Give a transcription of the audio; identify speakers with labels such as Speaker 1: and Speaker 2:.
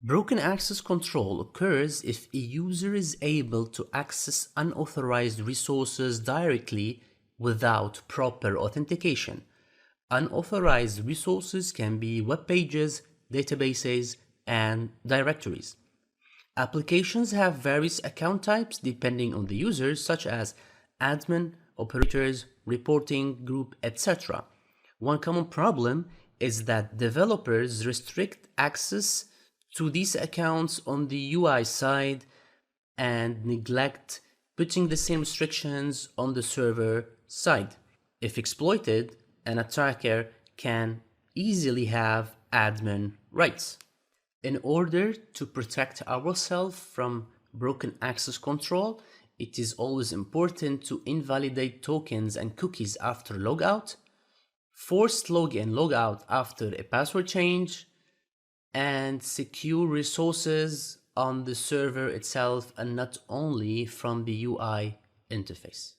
Speaker 1: Broken access control occurs if a user is able to access unauthorized resources directly without proper authentication. Unauthorized resources can be web pages, databases, and directories. Applications have various account types depending on the users, such as admin, operators, reporting, group, etc. One common problem is that developers restrict access to these accounts on the UI side and neglect putting the same restrictions on the server side. If exploited, an attacker can easily have admin rights. In order to protect ourselves from broken access control, it is always important to invalidate tokens and cookies after logout, forced login logout after a password change, and secure resources on the server itself and not only from the UI interface.